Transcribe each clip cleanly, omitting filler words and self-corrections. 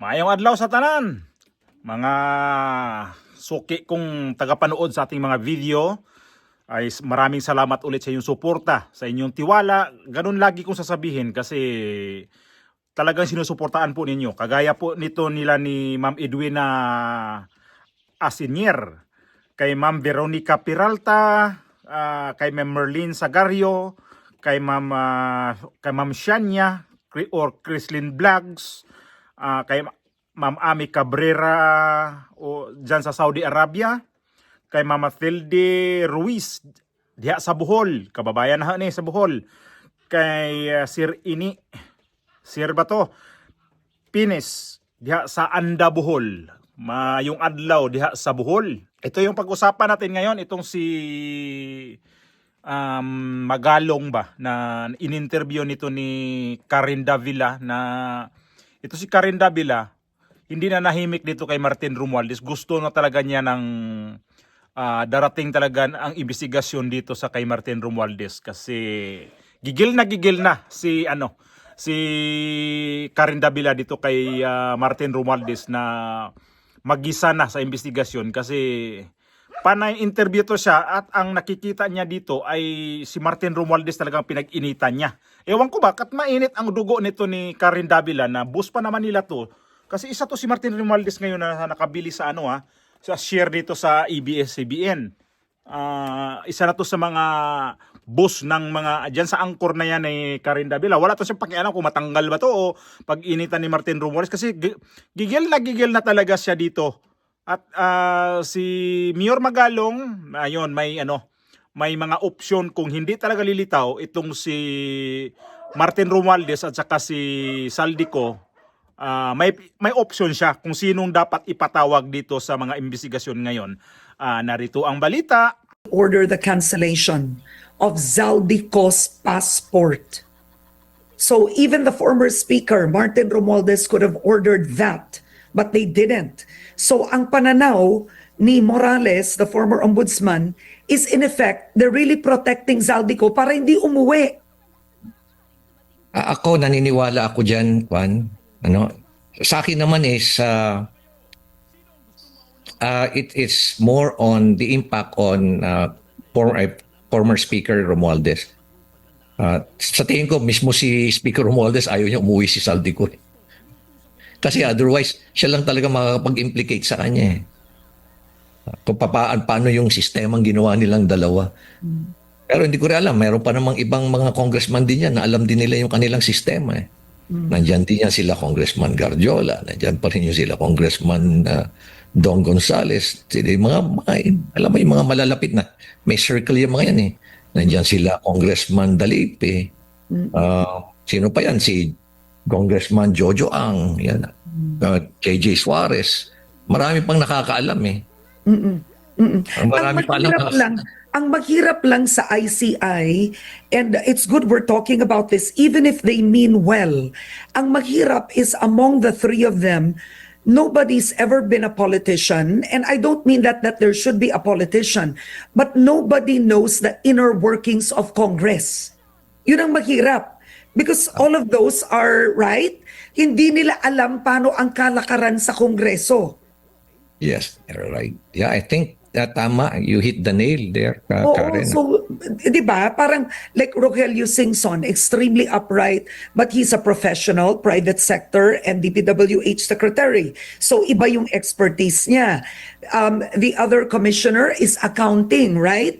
Maayong adlaw sa tanan, mga suki kong tagapanood sa ating mga video. Ay maraming salamat ulit sa inyong suporta, sa inyong tiwala. Ganun lagi kong sasabihin kasi talagang sinusuportaan po ninyo. Kagaya po nito nila ni Ma'am Edwina Asinier, kay Ma'am Veronica Peralta, kay Ma'am Merlin Sagario, kay Ma'am Shania or Chrislyn Vlogs, kay Ma'am Ami Cabrera o dyan sa Saudi Arabia, kay Mama Mathilde Ruiz diha sa Bohol, kababayan na ni sa Bohol, kay Sir Ini, Sir Bato Pines diha sa Anda Bohol, mayong adlaw diha sa Bohol. Ito yung pag-usapan natin ngayon, itong si Magalong ba na in-interview nito ni Karen Davila. Na ito si Karen Davila hindi na nahimik dito kay Martin Romualdez. Gusto na talaga niya ng darating talaga ang investigasyon dito sa kay Martin Romualdez kasi gigil na si Karen Davila dito kay Martin Romualdez na magisa na sa investigasyon kasi panay interview to siya at ang nakikita niya dito ay si Martin Romualdez talagang pinag-initan niya. Ewan ko bakit mainit ang dugo nito ni Karen Davila na boss pa naman nila to. Kasi isa to si Martin Romualdez ngayon na nakabili sa sa share dito sa ABS-CBN. Isa na to sa mga boss ng mga dyan sa angkor na yan ni Karen Davila. Wala to siyang pakialam kung matanggal ba to o pag-initan ni Martin Romualdez kasi gigil na talaga siya dito. At si Mayor Magalong, ayun, may mga opsyon kung hindi talaga lilitaw itong si Martin Romualdez at saka si Saldico. May option siya kung sinong dapat ipatawag dito sa mga investigasyon ngayon. Narito ang balita. Order the cancellation of Zaldico's passport. So even the former speaker, Martin Romualdez, could have ordered that, but they didn't. So ang pananaw ni Morales, the former ombudsman, is in effect, they're really protecting Zaldico para hindi umuwi. Ako, naniniwala ako dyan, Juan. Sa akin naman is, it is more on the impact on former Speaker Romualdez. Sa tingin ko, mismo si Speaker Romualdez ayaw niya umuwi si Saldico. Kasi otherwise, siya lang talaga makakapag-implicate sa kanya. Kung paano yung sistemang ginawa nilang dalawa. Pero hindi ko rin alam, mayroon pa namang ibang mga congressman din yan na alam din nila yung kanilang sistema. Nandyan din yan sila Congressman Garjola, nandyan pa rin yung sila Congressman Don Gonzales, sila yung alam mo yung mga malalapit na, may circle yung mga yan Nandyan sila Congressman Dalipe, sino pa yan, si Congressman Jojo Ang, yan, KJ Suarez, marami pang nakakaalam Marami pa alam. Ang maghirap lang sa ICI, and it's good we're talking about this, even if they mean well, ang maghirap is among the three of them, nobody's ever been a politician, and I don't mean that there should be a politician, but nobody knows the inner workings of Congress. Yun ang maghirap. Because all of those are, right? Hindi nila alam paano ang kalakaran sa Kongreso. Yes, you're right. Yeah, I think tama, you hit the nail there, Karen. So, di ba, parang like Rogelio Singson, extremely upright, but he's a professional, private sector, and DPWH secretary. So, iba yung expertise niya. The other commissioner is accounting, right?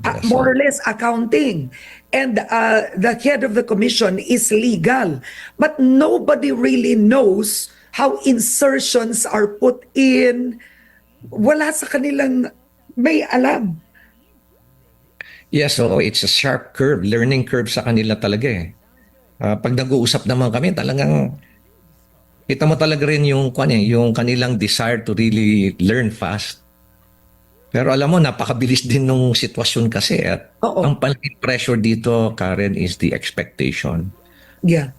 Yes, More or less accounting. And the head of the commission is legal. But nobody really knows how insertions are put in. Wala sa kanilang may alam. Yes, so it's a sharp curve, learning curve sa kanila talaga Pag nag-uusap naman kami, talagang kita mo talaga rin yung kanilang desire to really learn fast. Pero alam mo, napakabilis din nung sitwasyon kasi at ang malaking pressure dito, Karen, is the expectation. Yeah.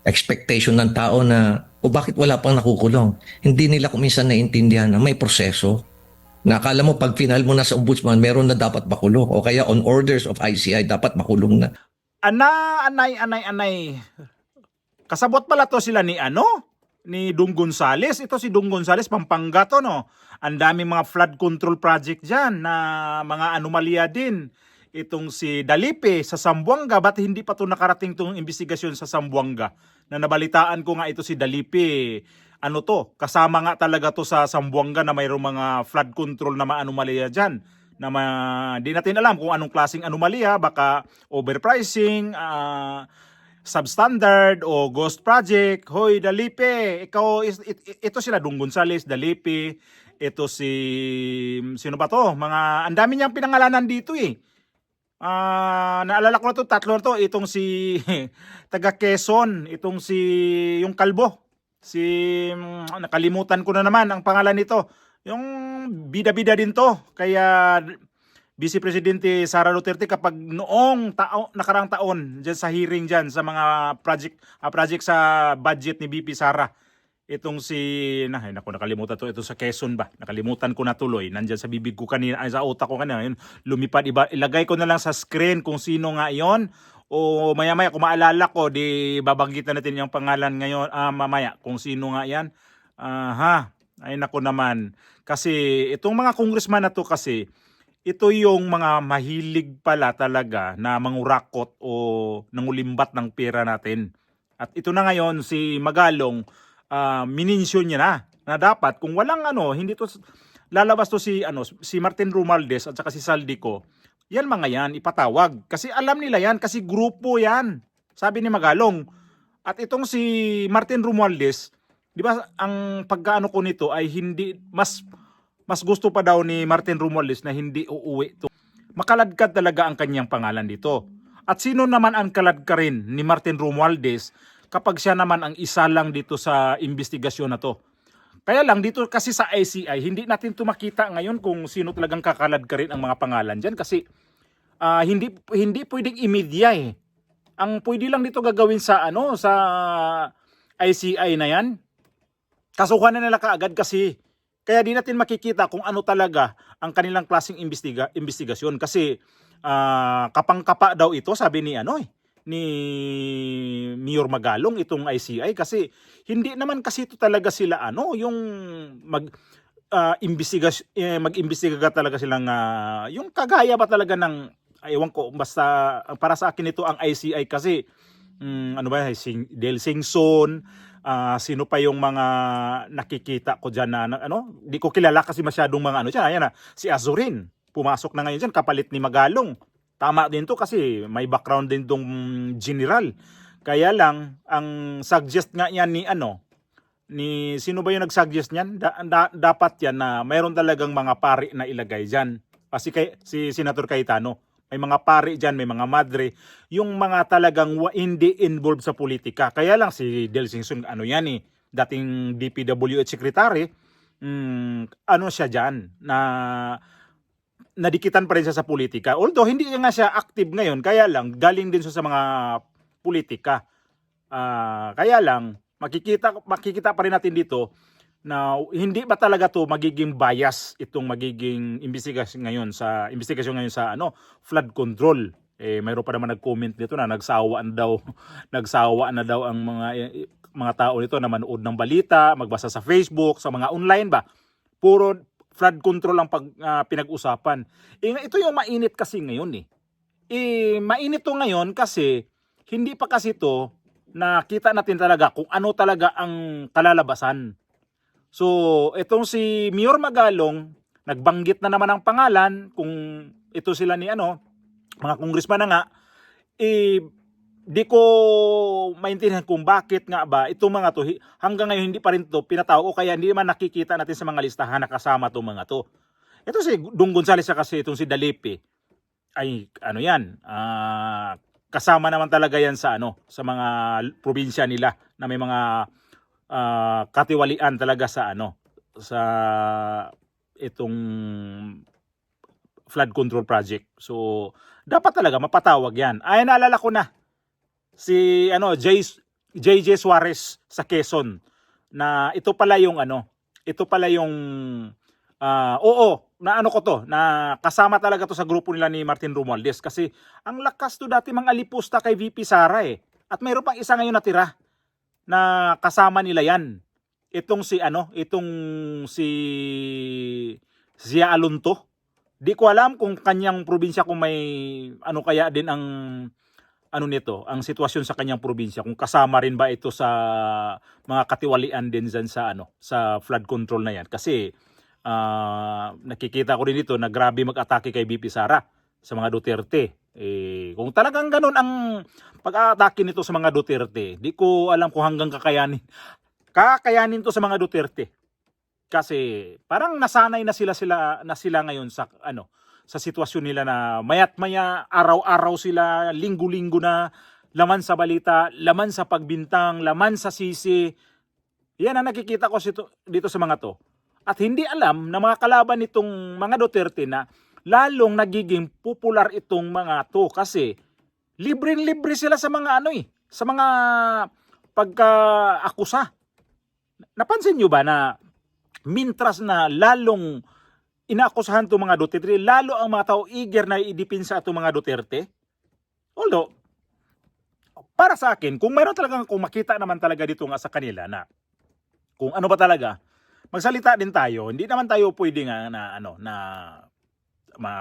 Expectation ng tao na, bakit wala pang nakukulong? Hindi nila kuminsan naiintindihan na may proseso. Nakala mo pag final mo na sa ombudsman, meron na dapat makulong. O kaya on orders of ICI, dapat makulong na. Anay. Kasabot pala to sila ni ni Dong Gonzales. Ito si Dong Gonzales, Pampanga to, no? Ang daming mga flood control project dyan na mga anomalya din. Itong si Dalipe sa Zamboanga, ba't hindi pa to nakarating tong investigasyon sa Zamboanga? Na nabalitaan ko nga ito si Dalipe, ano to, kasama nga talaga to sa Zamboanga na mayroong mga flood control na anomalya dyan. Na di natin alam kung anong klaseng anomalya, baka overpricing, substandard o ghost project. Hoy, Dalipe, ito sila Dong Gonzales, Dalipe, ito si sino ba to? Ang dami niyang pinangalanan dito eh. Naalala ko na to, tatlo na to, itong si taga Quezon, itong si yung kalbo. Nakalimutan ko na naman ang pangalan nito. Yung bida-bida din to. Kaya Vice Presidente Sara Duterte kapag noong nakarang taon diyan sa hearing diyan sa mga project sa budget ni BP Sara, itong si nakalimutan to, ito sa Quezon ba, nakalimutan ko na tuloy, nandiyan sa bibig ko kanina, ay sa utak ko kanina, yun, lumipad, ilagay ko na lang sa screen kung sino nga yon, o maya-maya kung maalala ko, di babanggitan natin yung pangalan ngayon, mamaya kung sino nga yan. Ay nako naman, kasi itong mga congressman na to kasi, ito yung mga mahilig pala talaga na mangurakot o nangulimbat ng pera natin. At ito na ngayon si Magalong, mininsyon niya na dapat kung walang hindi to lalabas to si Martin Romualdez at saka si Saldico, yan mga yan ipatawag kasi alam nila yan, kasi grupo yan, sabi ni Magalong. At itong si Martin Romualdez, di ba, ang pagkaano ko nito ay hindi mas gusto pa daw ni Martin Romualdez na hindi uuwi to. Makaladkad talaga ang kanyang pangalan dito. At sino naman ang kaladkarin ni Martin Romualdez kapag siya naman ang isa lang dito sa investigasyon na to? Kaya lang dito kasi sa ICI, hindi natin to makita ngayon kung sino talagang kakaladkarin ang mga pangalan dyan kasi hindi pwedeng i-media eh. Ang pwede lang dito gagawin sa sa ICI na yan, kasuhan na nila kaagad kasi. Kaya di natin makikita kung ano talaga ang kanilang klaseng investigasyon kasi kapang-kapa daw ito, sabi ni ni Mayor Magalong, itong ICI, kasi hindi naman kasi ito talaga sila yung mag-imbestiga talaga silang yung kagaya ba talaga ng ewan ko, basta para sa akin ito ang ICI kasi Del Singson, sino pa yung mga nakikita ko dyan na di ko kilala kasi masyadong mga dyan. Ayan si Azurin, pumasok na ngayon dyan, kapalit ni Magalong. Tama din to kasi may background din tong general. Kaya lang, ang suggest nga yan ni sino ba yung nag-suggest niyan? Dapat yan na mayroon talagang mga pari na ilagay dyan. Kasi si Senator Cayetano, may mga pari dyan, may mga madre, yung mga talagang hindi involved sa politika. Kaya lang si Del Singson, yan dating DPWH Secretary, siya dyan, na nadikitan pa rin siya sa politika. Although hindi nga siya active ngayon, kaya lang galing din siya sa mga politika. Kaya lang, makikita pa rin natin dito na hindi ba talaga to magiging bias itong magiging investigasyon ngayon sa flood control. Mayroon pa naman nag-comment dito na nagsawa na daw ang mga tao nito na manood ng balita, magbasa sa Facebook, sa mga online ba. Puro flood control ang pinag-usapan. Ito yung mainit kasi ngayon mainit to ngayon kasi hindi pa kasi to nakita natin talaga kung ano talaga ang kalalabasan. So, itong si Mayor Magalong, nagbanggit na naman ang pangalan, kung ito sila ni mga congressman na nga, di ko maintindihan kung bakit nga ba itong mga to, hanggang ngayon hindi pa rin to pinatawag o kaya hindi naman nakikita natin sa mga listahan na kasama itong mga to. Ito si Dong Gonzales kasi itong si Dalipe, ay kasama naman talaga yan sa sa mga probinsya nila na may mga katiwalian talaga sa sa itong flood control project. So dapat talaga mapatawag yan. Ay, naalala ko na si JJ Suarez sa Quezon na ito pala yung na kasama talaga to sa grupo nila ni Martin Romualdez kasi ang lakas to dati mga alipusta kay VP Sara at mayroon pang isa ngayon natira na kasama nila yan. itong si Zia Alunto. Di ko alam kung kanyang probinsya kung may ano kaya din ang nito, ang sitwasyon sa kanyang probinsya, kung kasama rin ba ito sa mga katiwalian din dyan sa flood control na yan. Kasi nakikita ko rin ito na grabe mag-atake kay VP Sara sa mga Duterte. Kung talagang ganun ang pag-atake nito sa mga Duterte, di ko alam kung hanggang kakayanin to sa mga Duterte. Kasi parang nasanay na sila ngayon sa sa sitwasyon nila na maya't maya, araw-araw sila, linggo-linggo na laman sa balita, laman sa pagbintang, laman sa sisi. Yan ang nakikita ko dito sa mga to. At hindi alam na mga kalaban nitong mga Duterte na lalong nagiging popular itong mga to kasi libre-libre sila sa mga sa mga pagka-akusa. Napansin nyo ba na mintras na lalong inaakusahan itong mga Duterte, lalo ang mga tao eager na idipinsa itong mga Duterte? Although, para sa akin, kung makita naman talaga dito nga sa kanila na kung ano ba talaga, magsalita din tayo. Hindi naman tayo pwede nga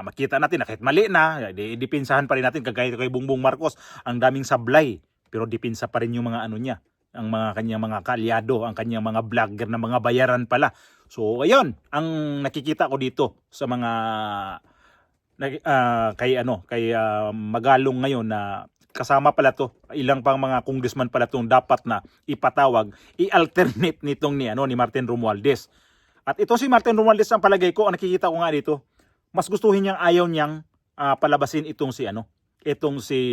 makita natin na kahit mali na, dipinsahan pa rin natin kagaya kay Bongbong Marcos, ang daming sablay, pero dipinsa pa rin yung mga niya, ang mga kanyang mga kaalyado, ang kanyang mga vlogger na mga bayaran pala. So ayun, ang nakikita ko dito sa mga kay Magalong ngayon na kasama pala to, ilang pang mga congressman pala tong dapat na ipatawag, i-alternate nitong ni Martin Romualdez. At ito si Martin Romualdez, ang palagay ko, ang nakikita ko nga dito, mas gustuhin niyang ayaw niyang palabasin itong si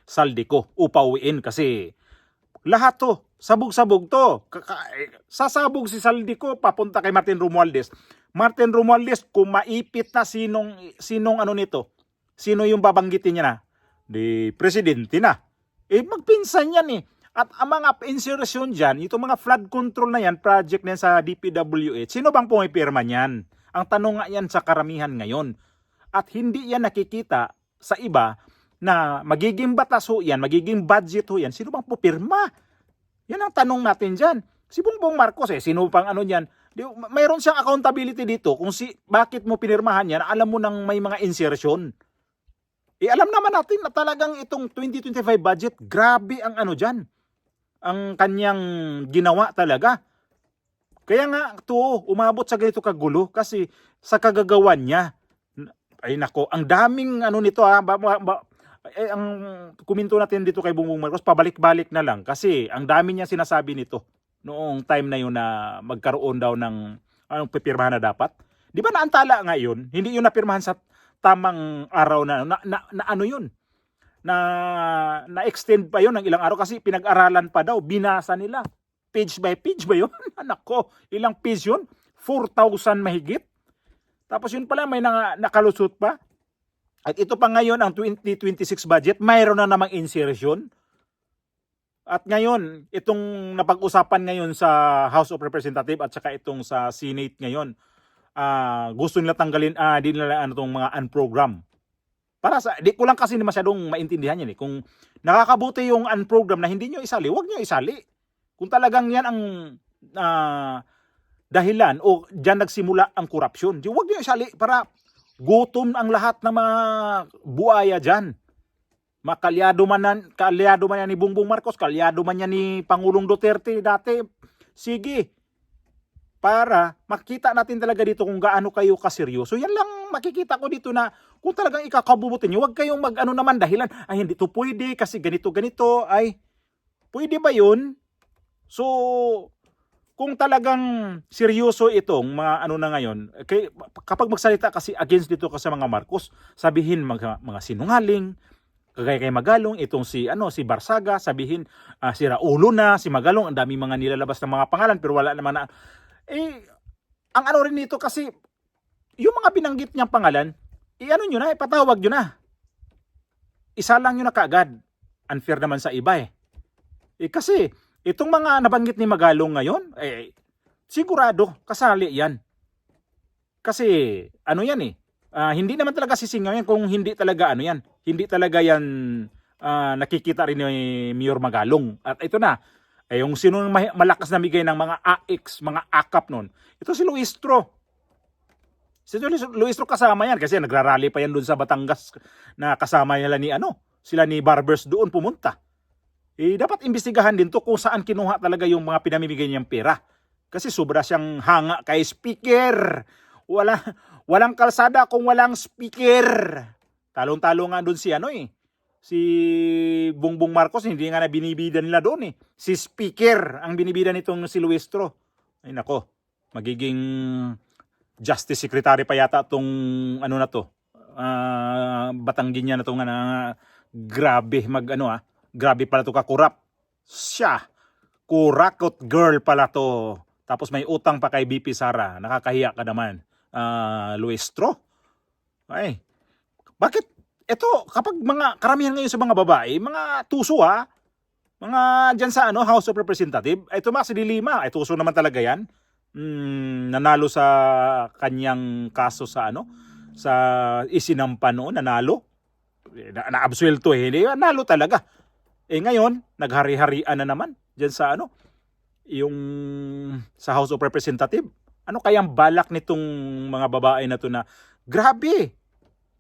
Saldico upauwiin kasi lahat to, sabog-sabog to. Sasabog si Saldico papunta kay Martin Romualdez. Martin Romualdez, kung maipit na sinong nito, sino yung babanggitin niya na? Di presidente na. Magpinsan yan eh. At ang mga insertion dyan, itong mga flood control na yan, project na yan sa DPWH, sino bang pumipirma niyan? Ang tanong nga yan sa karamihan ngayon. At hindi yan nakikita sa iba na magiging batas ho yan, magiging budget ho yan, sino bang pupirma? Yan ang tanong natin dyan. Si Bongbong Marcos sino pang yan? Mayroon siyang accountability dito kung bakit mo pinirmahan yan, alam mo nang may mga insertion. Alam naman natin na talagang itong 2025 budget, grabe ang dyan. Ang kanyang ginawa talaga. Kaya nga umabot sa ganito kagulo kasi sa kagagawan niya. Ay nako, ang daming nito ang kuminto natin dito kay Bongbong Marcos, pabalik-balik na lang kasi ang dami niya sinasabi nito noong time na yun na magkaroon daw ng pipirmahan na dapat. Di ba naantala nga yun? Hindi yun napirmahan sa tamang araw yun? Na-extend pa yun ng ilang araw kasi pinag-aralan pa daw, binasa nila. Page by page ba yun? Anak ko, ilang page yun? 4,000 mahigit. Tapos yun pala may nakalusot pa. At ito pa ngayon, ang 2026 budget, mayroon na namang insertion. At ngayon, itong napag-usapan ngayon sa House of Representatives at saka itong sa Senate ngayon, gusto nila tanggalin, di nila itong mga unprogram. Di ko lang kasi masyadong maintindihan yan eh. Kung nakakabuti yung unprogram na hindi nyo isali, huwag nyo isali. Kung talagang yan ang dahilan o dyan nagsimula ang korupsyon, huwag nyo isali para gutom ang lahat ng mga buaya dyan. Kalyado man yan ni Bongbong Marcos, kalyado man yan ni Pangulong Duterte dati. Sige, para makita natin talaga dito kung gaano kayo kaseryoso. Yan lang makikita ko dito na kung talagang ikakabubutin nyo, huwag kayong naman dahilan, ay hindi to pwede kasi ganito, ay pwede ba yun? So, kung talagang seryoso itong mga na ngayon, kapag magsalita kasi against dito kasi mga Marcos, sabihin mga sinungaling, kagaya kay Magalong, itong si Barsaga, sabihin si Raulo na, si Magalong, ang dami mga nilalabas ng mga pangalan, pero wala naman na. Ang rin dito kasi, yung mga binanggit niyang pangalan, nyo na, ipatawag nyo na. Isa lang nyo na kaagad. Unfair naman sa iba kasi, itong mga nabanggit ni Magalong ngayon, sigurado, kasali yan. Kasi, yan hindi naman talaga sisingaw yan kung hindi talaga yan. Hindi talaga yan nakikita rin ni Mayor Magalong. At ito na, Eh yung sino malakas na bigay ng mga AX, mga AKAP nun, ito si Luistro. Si Luistro kasama yan kasi nagrarally pa yan doon sa Batangas na kasama nila ni sila ni Barbers doon pumunta. Eh dapat imbestigahan din to kung saan kinuha talaga yung mga pinamimigay niyang pera. Kasi sobra siyang hanga kay speaker. Walang kalsada kung walang speaker. Talong-talo nga doon si Bongbong Marcos, hindi nga na binibida nila doon Si speaker ang binibida nitong si Luistro. Ay nako, magiging Justice Secretary pa yata tong na to. Batanggin niya na to nga grabe grabe pala to kakurap. Siya, kurakot girl pala to. Tapos may utang pa kay BP Sara. Nakakahiya ka naman. Luistro. Ay, bakit? Ito, kapag mga karamihan ngayon sa mga babae, mga tuso mga dyan sa House of Representative, ito si Dilima, ay tuso naman talaga yan. Nanalo sa kanyang kaso sa sa isinampa noon, nanalo. Naabsuelto hindi nanalo talaga. Ngayon, naghari-harian na naman diyan sa yung sa House of Representative. Ano kayang balak nitong mga babae na to na grabe.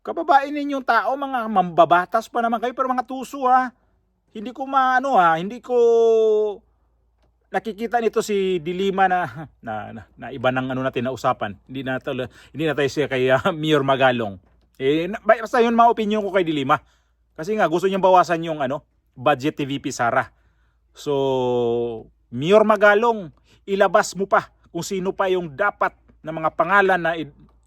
Kababae ninyong tao, mga mambabatas pa naman kayo pero mga tuso Hindi ko hindi ko nakikita nito si Dilima na iba ng natin na usapan. Hindi na tayo siya kay Mayor Magalong. Basta yun mga opinion ko kay Dilima. Kasi nga gusto niyang bawasan yung budget ni VP Sara. So, Mayor Magalong, ilabas mo pa kung sino pa yung dapat na mga pangalan na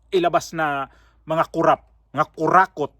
ilabas na mga kurap, mga kurakot